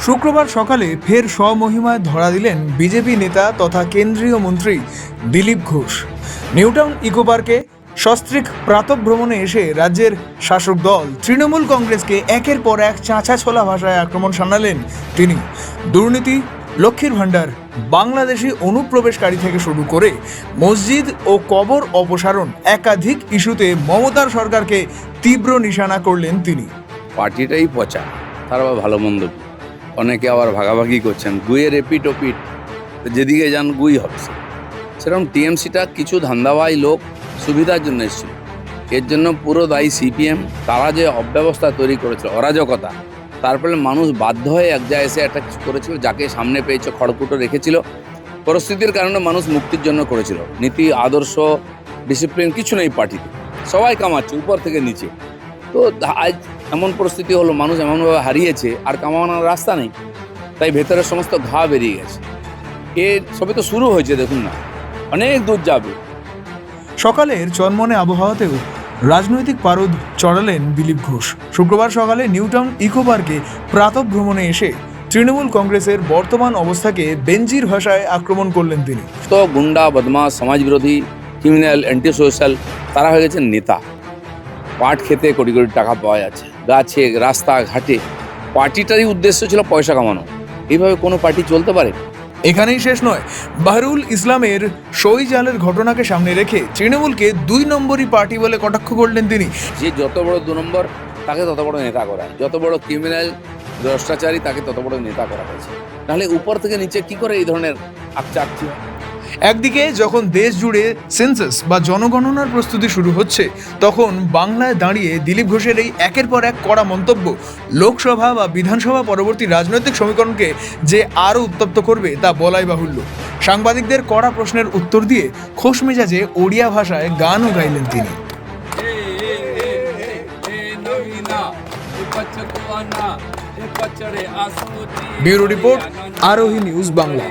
শুক্রবার সকালে ফের স্বমহিমায় ধরা দিলেন বিজেপি নেতা তথা কেন্দ্রীয় মন্ত্রী দিলীপ ঘোষ। নিউটাউন ইকো পার্কে সস্ত্রীক প্রাতঃভ্রমণে এসে রাজ্যের শাসক দল তৃণমূল কংগ্রেসকে একের পর এক চাঁচা ছোলা ভাষায় আক্রমণ শানালেন তিনি। দুর্নীতি, লক্ষ্মীর ভাণ্ডার, বাংলাদেশি অনুপ্রবেশকারী থেকে শুরু করে মসজিদ ও কবর অপসারণ একাধিক ইস্যুতে মমতার সরকারকে তীব্র নিশানা করলেন তিনি। পার্টিটাই পচা, তার আবার ভালো মন্দ কি? অনেকে আবার ভাগাভাগি করছেন, গুইয়ের এপিট ওপিট, যেদিকে যান গুই হবে। সেরকম টিএমসিটা কিছু ধান্দাবাজ লোক সুবিধার জন্য এসেছিল, এর জন্য পুরো দায়ী সিপিএম। তারা যে অব্যবস্থা তৈরি করেছিল, অরাজকতা, তারপরে মানুষ বাধ্য হয়ে এক জায়গায় এসে একটা কিছু করেছিল, যাকে সামনে পেয়েছে খড়কুটো রেখেছিল। পরিস্থিতির কারণে মানুষ মুক্তির জন্য করেছিল। নীতি, আদর্শ, ডিসিপ্লিন কিছু নেই পার্টিতে, সবাই কামাচ্ছে উপর থেকে নিচে। তো আজ এমন পরিস্থিতি হলো, মানুষ এমনভাবে হারিয়েছে, আর কামানোর রাস্তা নেই, তাই ভেতরের সমস্ত ঘা বেরিয়ে গেছে। সবে তো শুরু হয়েছে, দেখুন না, অনেক দূর যাবে। সকালের চনমনে আবহাওয়াতেও রাজনৈতিক পারদ চড়ালেন দিলীপ ঘোষ। শুক্রবার সকালে নিউটাউন ইকো পার্কে প্রাতঃভ্রমণে এসে তৃণমূল কংগ্রেসের বর্তমান অবস্থাকে বেঞ্জির ভাষায় আক্রমণ করলেন তিনি। তো গুন্ডা, বদমাস, সমাজবিরোধী, ক্রিমিনাল, অ্যান্টি সোশ্যাল, তারা হয়ে গেছেন নেতা। পাট খেতে কোটি কোটি টাকা পাওয়া যাচ্ছে, গাছে, রাস্তা ঘাটে। পার্টিটারই উদ্দেশ্য ছিল পয়সা কামানো। এইভাবে কোনো পার্টি চলতে পারে? এখানেই শেষ নয়, বাহরুল ইসলামের সই জালের ঘটনাকে সামনে রেখে তৃণমূলকে 2 নম্বরই পার্টি বলে কটাক্ষ করলেন তিনি। যে যত বড় 2 নম্বর, তাকে তত বড় নেতা করা, যত বড় ক্রিমিনাল, ভ্রষ্টাচারী, তাকে তত বড় নেতা করা হয়েছে। তাহলে উপর থেকে নিচে কি করে এই ধরনের আকচাকচি? একদিকে যখন দেশ জুড়ে সেন্সাস বা জনগণনার প্রস্তুতি শুরু হচ্ছে, তখন বাংলায় দাঁড়িয়ে দিলীপ ঘোষের এই একের পর এক কড়া মন্তব্য লোকসভা বা বিধানসভা পরবর্তী রাজনৈতিক সমীকরণকে যে আরও উত্তপ্ত করবে তা বলাই বাহুল্য। সাংবাদিকদের কড়া প্রশ্নের উত্তর দিয়ে খোশ মেজাজে ওড়িয়া ভাষায় গানও গাইলেন তিনি। ব্যুরো রিপোর্ট, আরোহী নিউজ বাংলা।